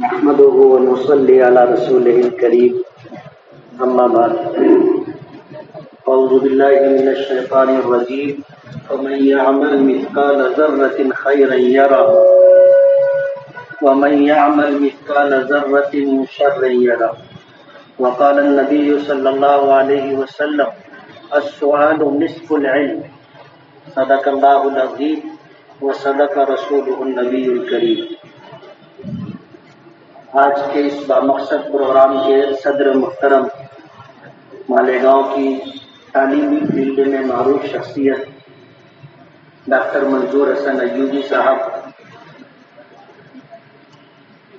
نحمده ونصلي على رسوله الكريم أما بعد أعوذ بالله من الشيطان الرجيم ومن يعمل مثقال ذرة خيرا يره ومن يعمل مثقال ذرة شرا يره وقال النبي صلى الله عليه وسلم السؤال نصف العلم صدق الله العظيم وصدق رسوله النبي الكريم۔ آج کے اس بامقصد پروگرام کے صدر محترم مالیگاؤں کی تعلیمی فیلڈ میں معروف شخصیت ڈاکٹر منظور حسن ایوبی صاحب،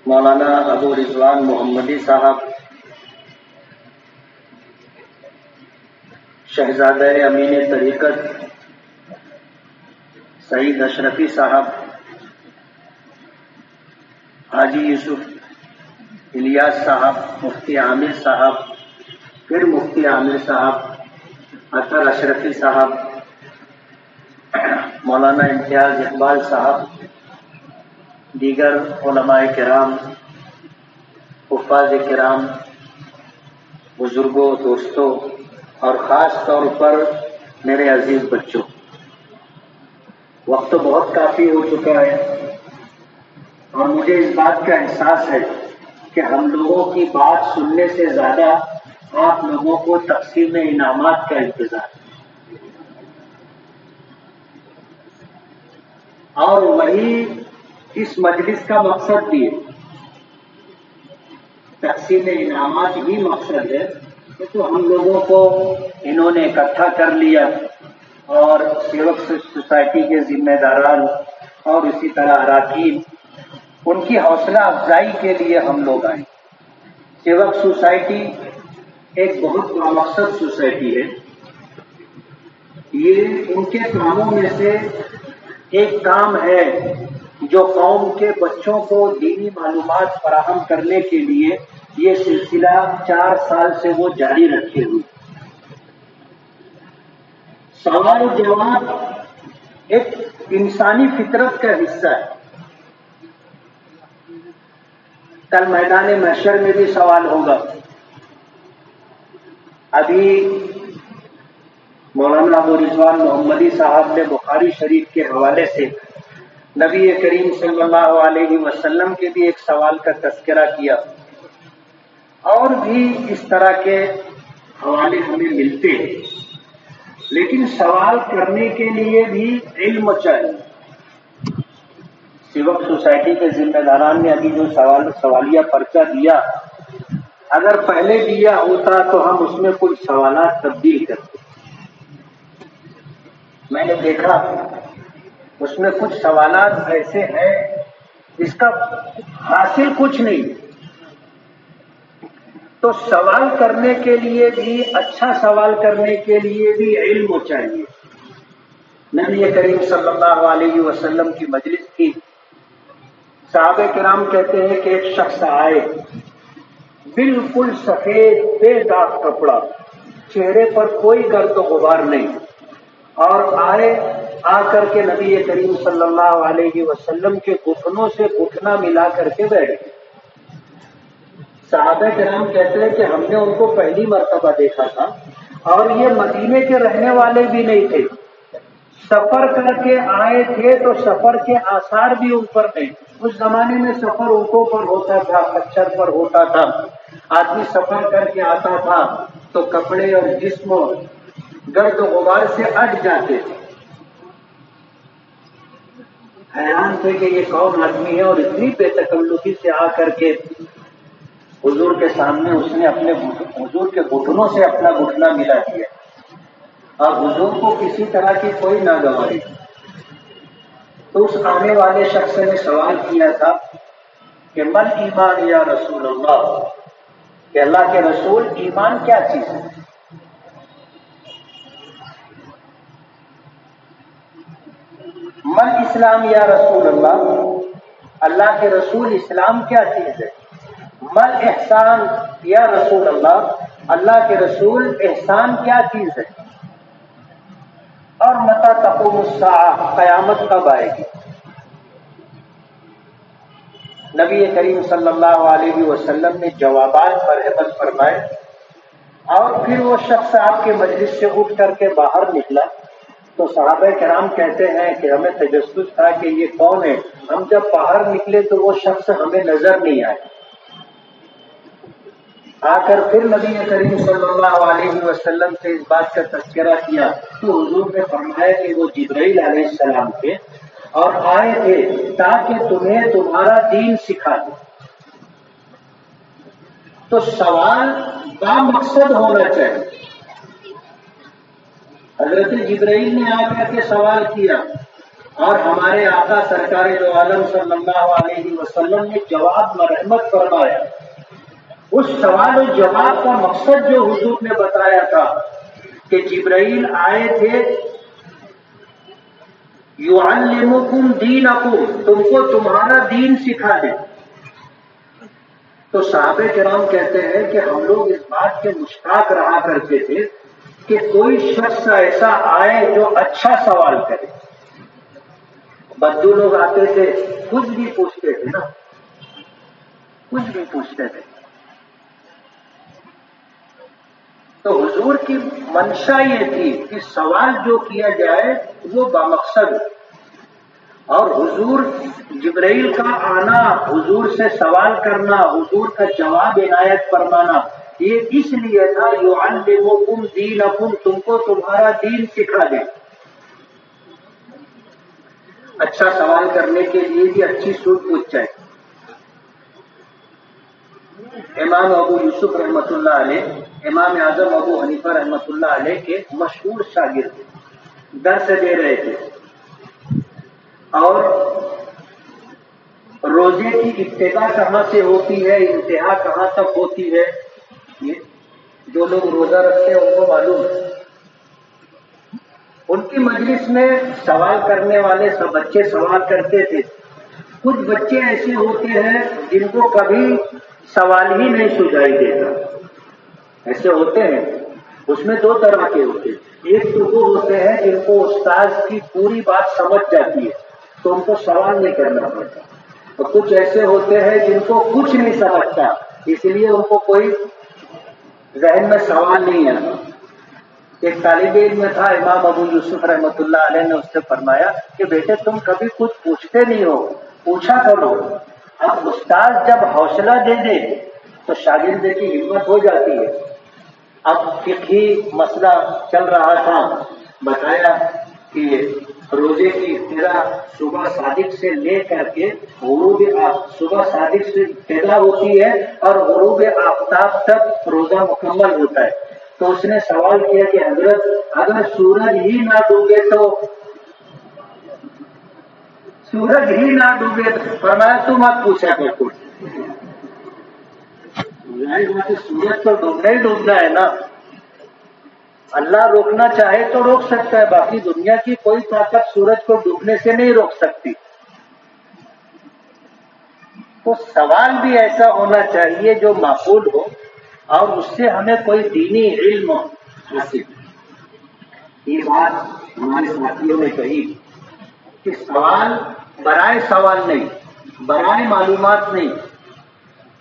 مولانا ابو رضوان محمدی صاحب، شہزادہ امین طریقت سعید اشرفی صاحب، حاجی یوسف الیاس صاحب، مفتی عامر صاحب، پھر مفتی عامر صاحب، اطہر اشرفی صاحب، مولانا امتیاز اقبال صاحب، دیگر علماء کرام، حفاظ کرام، بزرگوں، دوستوں اور خاص طور پر میرے عزیز بچوں، وقت تو بہت کافی ہو چکا ہے اور مجھے اس بات کا احساس ہے کہ ہم لوگوں کی بات سننے سے زیادہ آپ لوگوں کو تقسیم انعامات کا انتظار ہے، اور وہی اس مجلس کا مقصد بھی ہے۔ تقسیم انعامات ہی مقصد ہے تو ہم لوگوں کو انہوں نے اکٹھا کر لیا اور سیوک سوسائٹی کے ذمہ داران اور اسی طرح اراکین، ان کی حوصلہ افزائی کے لیے ہم لوگ آئے۔ سیوک سوسائٹی ایک بہت بامقصد سوسائٹی ہے۔ یہ ان کے کاموں میں سے ایک کام ہے جو قوم کے بچوں کو دینی معلومات فراہم کرنے کے لیے یہ سلسلہ 4 سال سے وہ جاری رکھے ہوئے۔ سوال جواب ایک انسانی فطرت کا حصہ ہے۔ کل میدان محشر میں بھی سوال ہوگا۔ ابھی مولانا ابو رضوان محمدی صاحب نے بخاری شریف کے حوالے سے نبی کریم صلی اللہ علیہ وسلم کے بھی ایک سوال کا تذکرہ کیا، اور بھی اس طرح کے حوالے ہمیں ملتے ہیں، لیکن سوال کرنے کے لیے بھی علم چاہیے۔ سیوک سوسائٹی کے ذمہ داران نے ابھی جو سوالیہ پرچہ دیا، اگر پہلے دیا ہوتا تو ہم اس میں کچھ سوالات تبدیل کرتے۔ میں نے دیکھا اس میں کچھ سوالات ایسے ہیں جس کا حاصل کچھ نہیں، تو سوال کرنے کے لیے بھی، اچھا سوال کرنے کے لیے بھی علم چاہیے۔ نبی کریم صلی اللہ علیہ وسلم کی مجلس تھی، صحابہ کرام کہتے ہیں کہ ایک شخص آئے، بالکل سفید بے داغ کپڑا، چہرے پر کوئی گرد و غبار نہیں، اور آ کر کے نبی کریم صلی اللہ علیہ وسلم کے گھٹنوں سے گھٹنا ملا کر کے بیٹھ گئے۔ صحابہ کرام کہتے ہیں کہ ہم نے ان کو پہلی مرتبہ دیکھا تھا، اور یہ مدینے کے رہنے والے بھی نہیں تھے، سفر کر کے آئے تھے، تو سفر کے آثار بھی ان پر نہیں۔ اس زمانے میں سفر اونٹوں پر ہوتا تھا، خچر پر ہوتا تھا، آدمی سفر کر کے آتا تھا تو کپڑے اور جسم گرد و غبار سے اٹ جاتے تھے۔ حیران تھے کہ یہ کون آدمی ہے، اور اتنی بے تکلفی سے آ کر کے حضور کے سامنے اس نے اپنے حضور کے گھٹنوں سے اپنا گھٹنا ملا دیا، اور حضور کو کسی طرح کی کوئی ناگواری۔ تو اس آنے والے شخص نے سوال کیا تھا کہ مل ایمان یا رسول اللہ، کہ اللہ کے رسول ایمان کیا چیز ہے؟ مل اسلام یا رسول اللہ، اللہ کے رسول اسلام کیا چیز ہے؟ مل احسان یا رسول اللہ، اللہ کے رسول احسان کیا چیز ہے؟ اور متی تقوم الساعہ، قیامت کب آئے گی؟ نبی کریم صلی اللہ علیہ وسلم نے جوابات مرحمت فرمائے، اور پھر وہ شخص آپ کے مجلس سے اٹھ کر کے باہر نکلا تو صحابہ کرام کہتے ہیں کہ ہمیں تجسس تھا کہ یہ کون ہے. ہم جب باہر نکلے تو وہ شخص ہمیں نظر نہیں آیا. آ کر پھر نبی کریم صلی اللہ علیہ وسلم سے اس بات کا تذکرہ کیا تو حضور نے فرمایا کہ وہ جبرائیل علیہ السلام تھے اور آئے تھے تاکہ تمہیں تمہارا دین سکھا دیں. تو سوال با مقصد ہونا چاہیے. حضرت جبرائیل نے آ کر کے سوال کیا اور ہمارے آقا سرکار دو عالم صلی اللہ علیہ وسلم نے جواب مرحمت فرمایا. اس سوال و جواب کا مقصد جو حضور نے بتایا تھا کہ جبرائیل آئے تھے یعلمکم دینکم، تم کو تمہارا دین سکھا دے. تو صحابہ کرام کہتے ہیں کہ ہم لوگ اس بات کے مشتاق رہا کرتے تھے کہ کوئی شخص ایسا آئے جو اچھا سوال کرے. بدو لوگ آتے تھے کچھ بھی پوچھتے تھے نا، کچھ بھی پوچھتے تھے. تو حضور کی منشا یہ تھی کہ سوال جو کیا جائے وہ بامقصد. اور حضور جبرائیل کا آنا، حضور سے سوال کرنا، حضور کا جواب عنایت فرمانا، یہ اس لیے تھا یعلمکم دینکم، تم کو تمہارا دین سکھا دے. اچھا سوال کرنے کے لیے بھی اچھی سوچ پوچھ جائے. امام ابو یوسف رحمۃ اللہ علیہ، امام اعظم ابو حنیفہ رحمۃ اللہ علیہ کے مشہور شاگرد درس دے رہے تھے اور روزے کی ابتدا کہاں سے ہوتی ہے، انتہا کہاں تک ہوتی ہے، یہ جو لوگ روزہ رکھتے ہیں ان کو معلوم ہے. ان کی مجلس میں سوال کرنے والے سب بچے سوال کرتے تھے. کچھ بچے ایسے ہوتے ہیں جن کو کبھی سوال ہی نہیں سجائی دیتا. ایسے ہوتے ہیں. اس میں دو طرح کے ہوتے ہیں. ایک تو وہ ہوتے ہیں جن کو استاذ کی پوری بات سمجھ جاتی ہے تو ان کو سوال نہیں کرنا پڑتا، اور کچھ ایسے ہوتے ہیں جن کو کچھ نہیں سمجھتا اس لیے ان کو کوئی ذہن میں سوال نہیں آتا. ایک طالب علم تھا، امام ابو یوسف رحمۃ اللہ علیہ نے اس سے فرمایا کہ بیٹے تم کبھی کچھ پوچھتے نہیں ہو، پوچھا کرو. اب استاد جب حوصلہ دے دے تو شاگرد کی ہمت ہو جاتی ہے. اب فقہی مسئلہ چل رہا تھا، بتایا کہ روزے کی ابتدا صبح صادق سے لے کر کے غروب صبح صادق سے ابتدا ہوتی ہے اور غروب آفتاب تک روزہ مکمل ہوتا ہے. تو اس نے سوال کیا کہ حضرت اگر سورج ہی نہ ڈوبے تو، سورج ہی نہ ڈوبے تو فرمایا تو مت پوچھا کر کچھ. سورج تو ڈوبنا ہی ڈوبنا ہے نا. اللہ روکنا چاہے تو روک سکتا ہے، باقی دنیا کی کوئی طاقت سورج کو ڈوبنے سے نہیں روک سکتی. تو سوال بھی ایسا ہونا چاہیے جو معقول ہو اور اس سے ہمیں کوئی دینی علم حاصل. یہ بات ہمارے ساتھیوں نے کہی کہ سوال برائے سوال نہیں، برائے معلومات نہیں،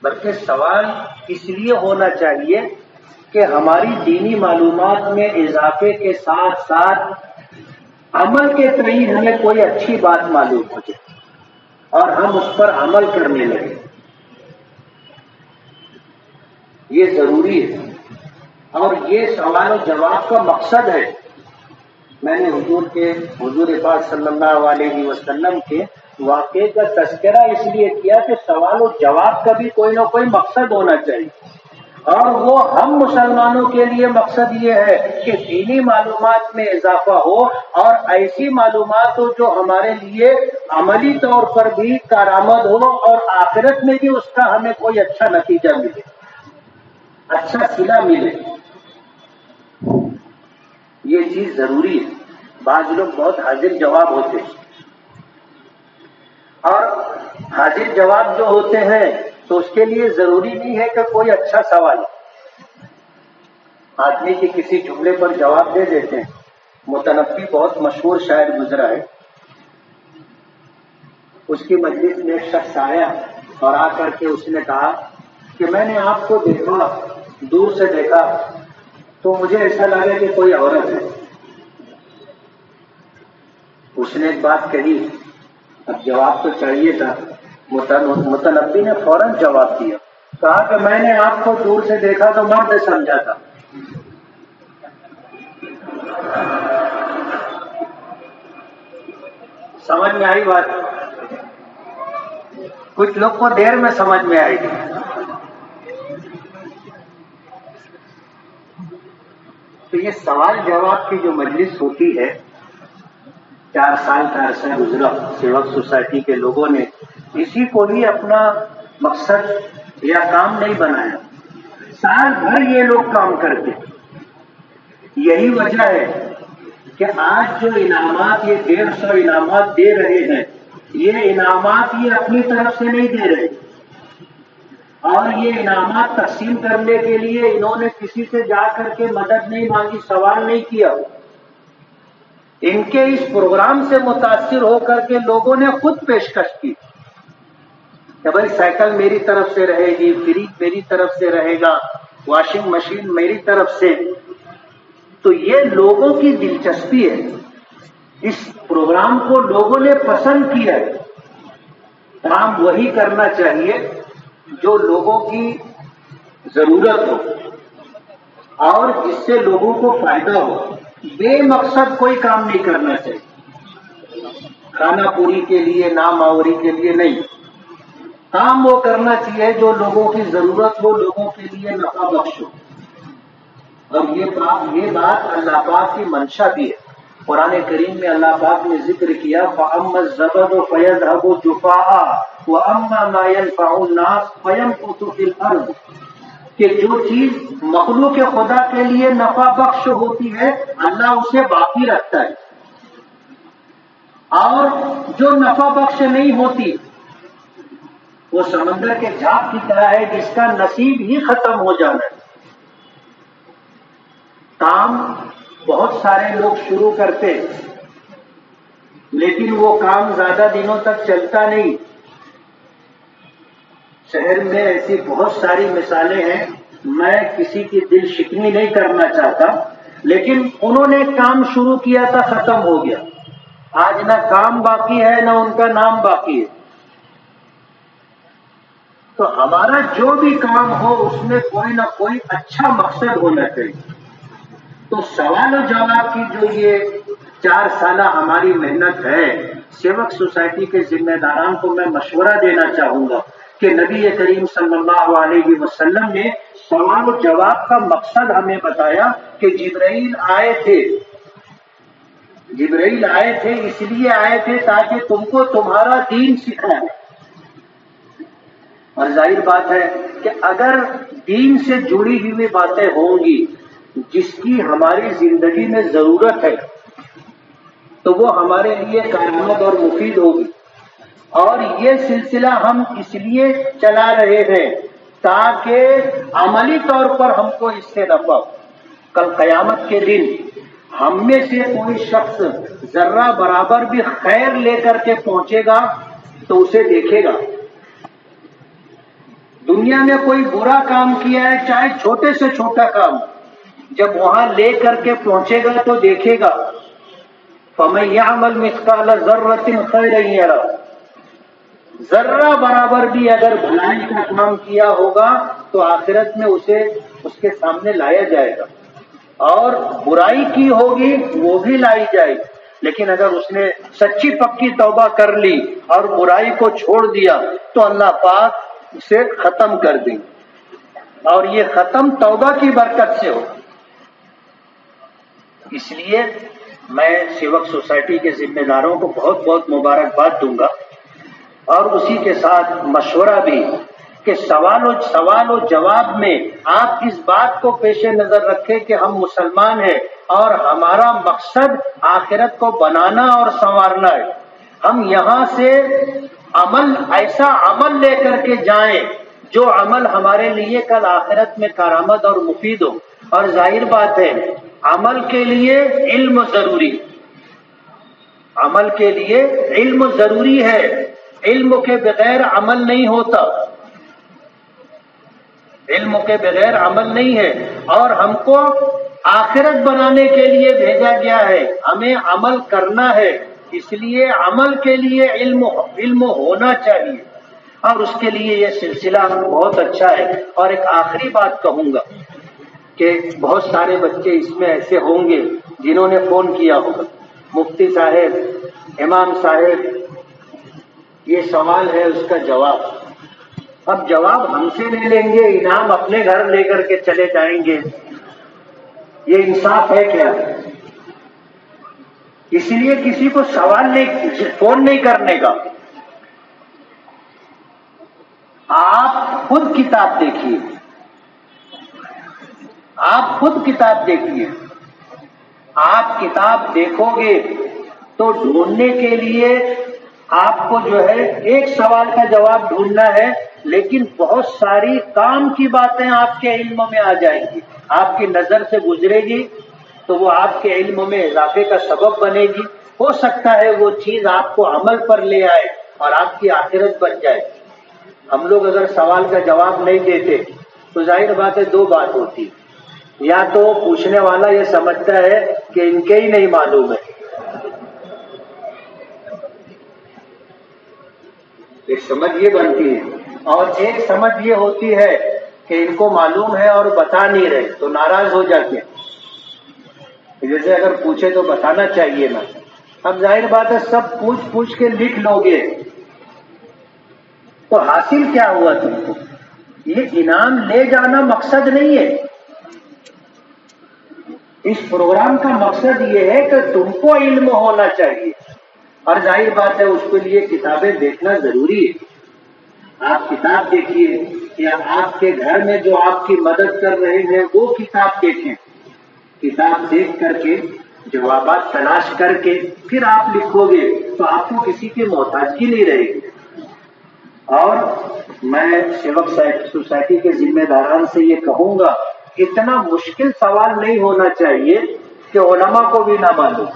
بلکہ سوال اس لیے ہونا چاہیے کہ ہماری دینی معلومات میں اضافے کے ساتھ ساتھ عمل کے تئیں ہمیں کوئی اچھی بات معلوم ہو جائے اور ہم اس پر عمل کرنے لگیں. یہ ضروری ہے اور یہ سوال و جواب کا مقصد ہے. میں نے حضور پاک صلی اللہ علیہ وسلم کے واقعے کا تذکرہ اس لیے کیا کہ سوال و جواب کا بھی کوئی نہ کوئی مقصد ہونا چاہیے، اور وہ ہم مسلمانوں کے لیے مقصد یہ ہے کہ دینی معلومات میں اضافہ ہو اور ایسی معلومات ہو جو ہمارے لیے عملی طور پر بھی کارآمد ہو اور آخرت میں بھی اس کا ہمیں کوئی اچھا نتیجہ ملے، اچھا صلہ ملے. یہ چیز ضروری ہے. بعض لوگ بہت حاضر جواب ہوتے ہیں، اور حاضر جواب جو ہوتے ہیں تو اس کے لیے ضروری نہیں ہے کہ کوئی اچھا سوال آدمی کے کسی جملے پر جواب دے دیتے ہیں. متنبی بہت مشہور شاعر گزرا ہے، اس کی مجلس میں ایک شخص آیا اور آ کر کے اس نے کہا کہ میں نے آپ کو دیکھا، دور سے دیکھا تو مجھے ایسا لگا کہ کوئی عورت ہے۔ اس نے ایک بات کہی، اب جواب تو چاہیے تھا، متنبی نے فوراً جواب دیا، کہا کہ میں نے آپ کو دور سے دیکھا تو مرد سمجھا تھا۔ سمجھ میں آئی بات؟ کچھ لوگ کو دیر میں سمجھ میں آئے گی۔ تو یہ سوال جواب کی جو مجلس ہوتی ہے، 4 سال کا عرصہ گزرا، سیوک سوسائٹی کے لوگوں نے اسی کو ہی اپنا مقصد یا کام نہیں بنایا، سال بھر یہ لوگ کام کرتے۔ یہی وجہ ہے کہ آج جو انعامات، یہ 150 انعامات دے رہے ہیں، یہ انعامات یہ اپنی طرف سے نہیں دے رہے، اور یہ انعامات تقسیم کرنے کے لیے انہوں نے کسی سے جا کر کے مدد نہیں مانگی، سوال نہیں کیا۔ ان کے اس پروگرام سے متاثر ہو کر کے لوگوں نے خود پیشکش کی کہ بھائی سائیکل میری طرف سے رہے گی، فریج میری طرف سے رہے گا، واشنگ مشین میری طرف سے۔ تو یہ لوگوں کی دلچسپی ہے، اس پروگرام کو لوگوں نے پسند کیا ہے۔ کام وہی کرنا چاہیے جو لوگوں کی ضرورت ہو اور جس سے لوگوں کو فائدہ ہو، بے مقصد کوئی کام نہیں کرنا چاہیے، کھانا پوری کے لیے، نام آوری کے لیے نہیں۔ کام وہ کرنا چاہیے جو لوگوں کی ضرورت ہو، لوگوں کے لیے نفع بخش ہو۔ اور یہ بات اللہ پاک کی منشا بھی ہے۔ قرآن کریم میں اللہ پاک نے ذکر کیا فَأَمَّا الزَّبَدُ فَيَذْهَبُ جُفَاءً وَأَمَّا مَا يَنْفَعُ النَّاسَ فَيَمْكُثُ فِي الْأَرْضِ، کہ جو چیز مخلوق خدا کے لیے نفع بخش ہوتی ہے اللہ اسے باقی رکھتا ہے، اور جو نفع بخش نہیں ہوتی وہ سمندر کے جھاگ کی طرح ہے جس کا نصیب ہی ختم ہو جانا ہے۔ کام بہت سارے لوگ شروع کرتے لیکن وہ کام زیادہ دنوں تک چلتا نہیں۔ شہر میں ایسی بہت ساری مثالیں ہیں، میں کسی کی دل شکنی نہیں کرنا چاہتا، لیکن انہوں نے کام شروع کیا تھا، ختم ہو گیا۔ آج نہ کام باقی ہے نہ ان کا نام باقی ہے۔ تو ہمارا جو بھی کام ہو اس میں کوئی نہ کوئی اچھا مقصد ہونا چاہیے۔ تو سوال و جواب کی جو یہ 4 سالہ ہماری محنت ہے، سیوک سوسائٹی کے ذمہ داران کو میں مشورہ دینا چاہوں گا کہ نبی کریم صلی اللہ علیہ وسلم نے سوال و جواب کا مقصد ہمیں بتایا کہ جبرائیل آئے تھے اس لیے آئے تھے تاکہ تم کو تمہارا دین سکھائے۔ اور ظاہر بات ہے کہ اگر دین سے جڑی ہوئی باتیں ہوں گی جس کی ہماری زندگی میں ضرورت ہے تو وہ ہمارے لیے کارآمد اور مفید ہوگی۔ اور یہ سلسلہ ہم اس لیے چلا رہے ہیں تاکہ عملی طور پر ہم کو اس سے نفع ہو۔ کل قیامت کے دن ہم میں سے کوئی شخص ذرہ برابر بھی خیر لے کر کے پہنچے گا تو اسے دیکھے گا۔ دنیا میں کوئی برا کام کیا ہے، چاہے چھوٹے سے چھوٹا کام، جب وہاں لے کر کے پہنچے گا تو دیکھے گا فَمَن يَعْمَلْ مِثْقَالَ ذَرَّةٍ خَيْرًا يَرَهُ، ذرہ برابر بھی اگر بھلائی کا کام کیا ہوگا تو آخرت میں اسے اس کے سامنے لایا جائے گا، اور برائی کی ہوگی وہ بھی لائی جائے گی۔ لیکن اگر اس نے سچی پکی توبہ کر لی اور برائی کو چھوڑ دیا تو اللہ پاک اسے ختم کر دیں، اور یہ ختم توبہ کی برکت سے ہو۔ اس لیے میں سیوک سوسائٹی کے ذمہ داروں کو بہت بہت مبارکباد دوں گا، اور اسی کے ساتھ مشورہ بھی کہ سوال و جواب میں آپ اس بات کو پیش نظر رکھیں کہ ہم مسلمان ہیں اور ہمارا مقصد آخرت کو بنانا اور سنوارنا ہے۔ ہم یہاں سے ایسا عمل لے کر کے جائیں جو عمل ہمارے لیے کل آخرت میں کارآمد اور مفید ہو۔ اور ظاہر بات ہے عمل کے لیے علم ضروری ہے، علم کے بغیر عمل نہیں ہوتا، علم کے بغیر عمل نہیں ہے، اور ہم کو آخرت بنانے کے لیے بھیجا گیا ہے، ہمیں عمل کرنا ہے، اس لیے عمل کے لیے علم ہونا چاہیے، اور اس کے لیے یہ سلسلہ بہت اچھا ہے۔ اور ایک آخری بات کہوں گا کہ بہت سارے بچے اس میں ایسے ہوں گے جنہوں نے فون کیا ہوگا، مفتی صاحب، امام صاحب، یہ سوال ہے، اس کا جواب۔ اب جواب ہم سے لے لیں گے، انعام اپنے گھر لے کر کے چلے جائیں گے، یہ انصاف ہے کیا؟ اس لیے کسی کو سوال نہیں، فون نہیں کرنے کا۔ آپ خود کتاب دیکھیے، آپ خود کتاب دیکھیے، آپ کتاب دیکھو گے تو ڈھونڈنے کے لیے آپ کو جو ہے ایک سوال کا جواب ڈھونڈنا ہے، لیکن بہت ساری کام کی باتیں آپ کے علم میں آ جائیں گی، آپ کی نظر سے گزرے گی تو وہ آپ کے علم میں اضافے کا سبب بنے گی۔ ہو سکتا ہے وہ چیز آپ کو عمل پر لے آئے اور آپ کی آخرت بن جائے۔ ہم لوگ اگر سوال کا جواب نہیں دیتے تو ظاہر بات ہے دو بات ہوتی، یا تو پوچھنے والا یہ سمجھتا ہے کہ ان کے ہی نہیں معلوم ہے، ایک سمجھ یہ بنتی ہے، اور ایک سمجھ یہ ہوتی ہے کہ ان کو معلوم ہے اور بتا نہیں رہے تو ناراض ہو جاتے ہیں، جیسے اگر پوچھے تو بتانا چاہیے نا۔ اب ظاہر بات ہے سب پوچھ کے لکھ لو گے تو حاصل کیا ہوا تم کو؟ یہ انعام لے جانا مقصد نہیں ہے، اس پروگرام کا مقصد یہ ہے کہ تم کو علم ہونا چاہیے، اور ظاہر بات ہے اس کے لیے کتابیں دیکھنا ضروری ہے۔ آپ کتاب دیکھیے، یا آپ کے گھر میں جو آپ کی مدد کر رہے ہیں وہ کتاب دیکھیں، کتاب دیکھ کر کے جوابات تلاش کر کے پھر آپ لکھو گے تو آپ کو کسی کی محتاجی نہیں رہے گی۔ اور میں سیوک سوسائٹی کے ذمہ داران سے یہ کہوں گا، اتنا مشکل سوال نہیں ہونا چاہیے کہ علماء کو بھی نہ معلوم۔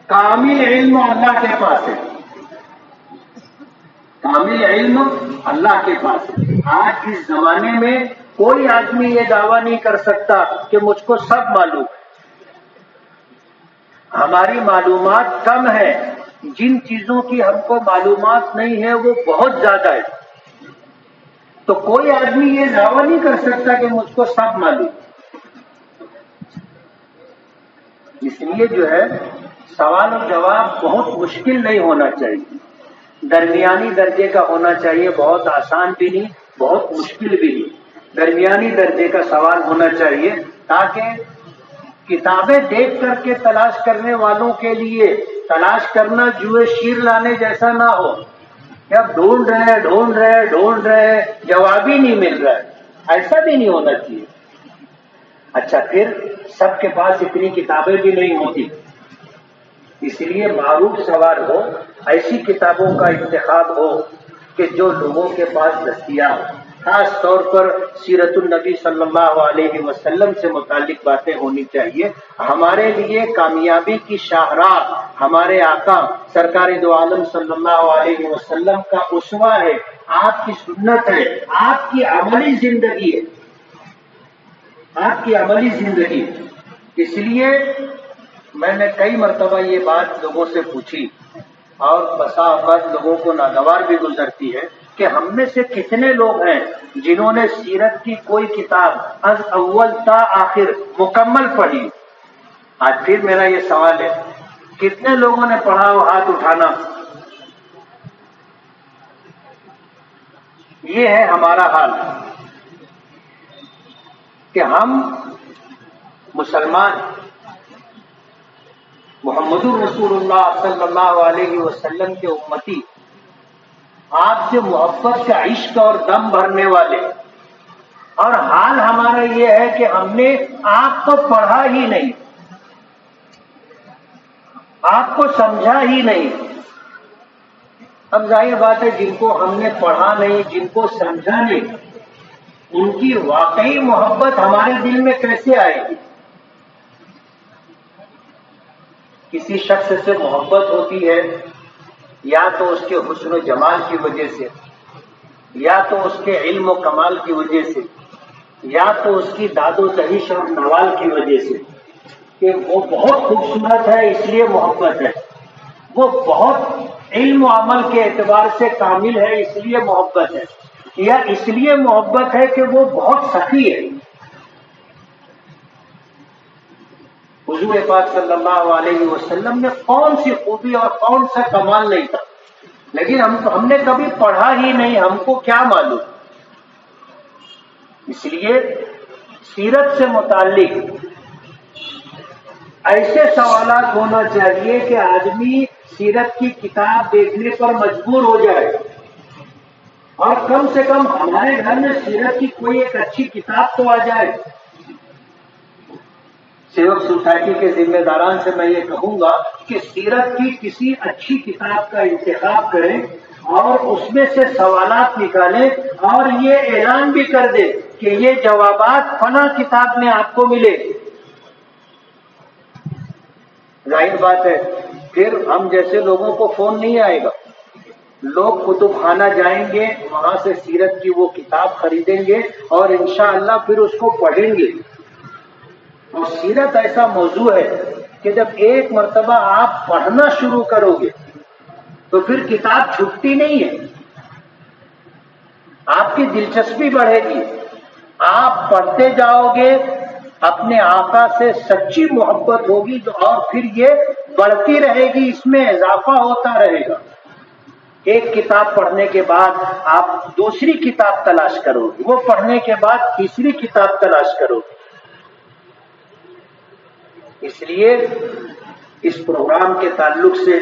کامل علم اللہ کے پاس ہے، کامل علم اللہ کے پاس ہے۔ آج اس زمانے میں کوئی آدمی یہ دعویٰ نہیں کر سکتا کہ مجھ کو سب معلوم ہے۔ ہماری معلومات کم ہے، جن چیزوں کی ہم کو معلومات نہیں ہے وہ بہت زیادہ ہے، تو کوئی آدمی یہ دعویٰ نہیں کر سکتا کہ مجھ کو سب معلوم۔ اس لیے جو ہے سوال و جواب بہت مشکل نہیں ہونا چاہیے، درمیانی درجے کا ہونا چاہیے، بہت آسان بھی نہیں، بہت مشکل بھی نہیں، درمیانی درجے کا سوال ہونا چاہیے، تاکہ کتابیں دیکھ کر کے تلاش کرنے والوں کے لیے تلاش کرنا جوئے شیر لانے جیسا نہ ہو کہ اب ڈھونڈ رہے جواب ہی نہیں مل رہا ہے، ایسا بھی نہیں ہونا چاہیے۔ اچھا، پھر سب کے پاس اتنی کتابیں بھی نہیں ہوتی، اس لیے معروف سوال ہو، ایسی کتابوں کا انتخاب ہو کہ جو لوگوں کے پاس دستیاب ہو، خاص طور پر سیرت النبی صلی اللہ علیہ وسلم سے متعلق باتیں ہونی چاہیے۔ ہمارے لیے کامیابی کی شاہراہ ہمارے آقا سرکار دو عالم صلی اللہ علیہ وسلم کا اسوہ ہے، آپ کی سنت ہے، آپ کی عملی زندگی ہے، آپ کی عملی زندگی۔ اس لیے میں نے کئی مرتبہ یہ بات لوگوں سے پوچھی، اور بسا اوقات لوگوں کو ناگوار بھی گزرتی ہے کہ ہم میں سے کتنے لوگ ہیں جنہوں نے سیرت کی کوئی کتاب از اول تا آخر مکمل پڑھی۔ آج پھر میرا یہ سوال ہے، کتنے لوگوں نے پڑھا ہو ہاتھ اٹھانا۔ یہ ہے ہمارا حال کہ ہم مسلمان محمد الرسول اللہ صلی اللہ علیہ وسلم کے امتی، آپ سے محبت کا عشق اور دم بھرنے والے، اور حال ہمارا یہ ہے کہ ہم نے آپ کو پڑھا ہی نہیں، آپ کو سمجھا ہی نہیں۔ اب ظاہر بات ہے جن کو ہم نے پڑھا نہیں، جن کو سمجھا نہیں، ان کی واقعی محبت ہمارے دل میں کیسے آئے گی؟ کسی شخص سے محبت ہوتی ہے یا تو اس کے حسن و جمال کی وجہ سے، یا تو اس کے علم و کمال کی وجہ سے، یا تو اس کی داد و دہش اور نوال کی وجہ سے، کہ وہ بہت خوبصورت ہے اس لیے محبت ہے، وہ بہت علم و عمل کے اعتبار سے کامل ہے اس لیے محبت ہے، یا اس لیے محبت ہے کہ وہ بہت سخی ہے۔ حضور پاک صلی اللہ علیہ وسلم نے کون سی خوبی اور کون سا کمال نہیں تھا، لیکن ہم نے کبھی پڑھا ہی نہیں، ہم کو کیا معلوم۔ اس لیے سیرت سے متعلق ایسے سوالات ہونا چاہیے کہ آدمی سیرت کی کتاب دیکھنے پر مجبور ہو جائے، اور کم سے کم ہمارے گھر میں سیرت کی کوئی ایک اچھی کتاب تو آ جائے۔ سیوک سوسائٹی کے ذمہ داران سے میں یہ کہوں گا کہ سیرت کی کسی اچھی کتاب کا انتخاب کریں اور اس میں سے سوالات نکالیں، اور یہ اعلان بھی کر دیں کہ یہ جوابات فلاں کتاب میں آپ کو ملے۔ ظاہر بات ہے پھر ہم جیسے لوگوں کو فون نہیں آئے گا، لوگ کتب خانہ جائیں گے، وہاں سے سیرت کی وہ کتاب خریدیں گے اور انشاءاللہ پھر اس کو پڑھیں گے۔ اور سیرت ایسا موضوع ہے کہ جب ایک مرتبہ آپ پڑھنا شروع کرو گے تو پھر کتاب چھوٹتی نہیں ہے، آپ کی دلچسپی بڑھے گی، آپ پڑھتے جاؤ گے، اپنے آقا سے سچی محبت ہوگی اور پھر یہ بڑھتی رہے گی، اس میں اضافہ ہوتا رہے گا۔ ایک کتاب پڑھنے کے بعد آپ دوسری کتاب تلاش کرو گے، وہ پڑھنے کے بعد تیسری کتاب تلاش کرو گے۔ اس لیے اس پروگرام کے تعلق سے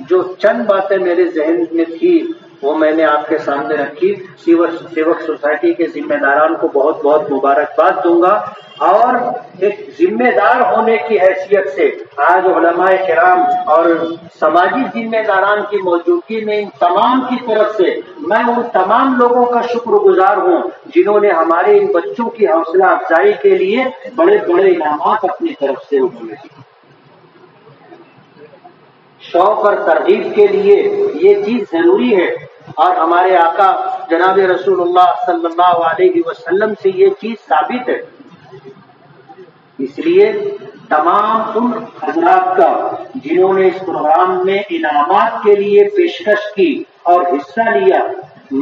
جو چند باتیں میرے ذہن میں تھی وہ میں نے آپ کے سامنے رکھی۔ سیوک سوسائٹی کے ذمہ داران کو بہت بہت مبارکباد دوں گا، اور ایک ذمہ دار ہونے کی حیثیت سے آج علماء کرام اور سماجی ذمہ داران کی موجودگی میں ان تمام کی طرف سے میں ان تمام لوگوں کا شکر گزار ہوں جنہوں نے ہمارے ان بچوں کی حوصلہ افزائی کے لیے بڑے بڑے انعامات اپنی طرف سے اٹھائے۔ شوق اور ترغیب کے لیے یہ چیز ضروری ہے، اور ہمارے آقا جناب رسول اللہ صلی اللہ علیہ وسلم سے یہ چیز ثابت ہے۔ اس لیے تمام ان حضرات کا جنہوں نے اس پروگرام میں انعامات کے لیے پیشکش کی اور حصہ لیا،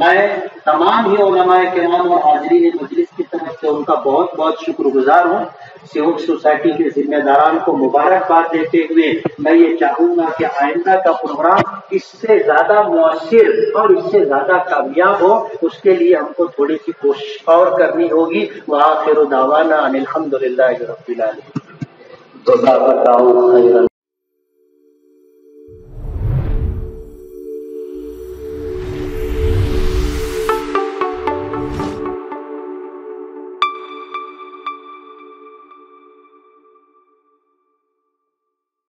میں تمام ہی علماء کرام اور حاضرین مجلس کی طرف سے ان کا بہت بہت شکر گزار ہوں۔ سیوک سوسائٹی کے ذمہ داران کو مبارکباد دیتے ہوئے میں یہ چاہوں گا کہ آئندہ کا پروگرام اس سے زیادہ مؤثر اور اس سے زیادہ کامیاب ہو، اس کے لیے ہم کو تھوڑی سی کوشش اور کرنی ہوگی۔ وآخر دعوانا ان الحمد للہ رب العالمین۔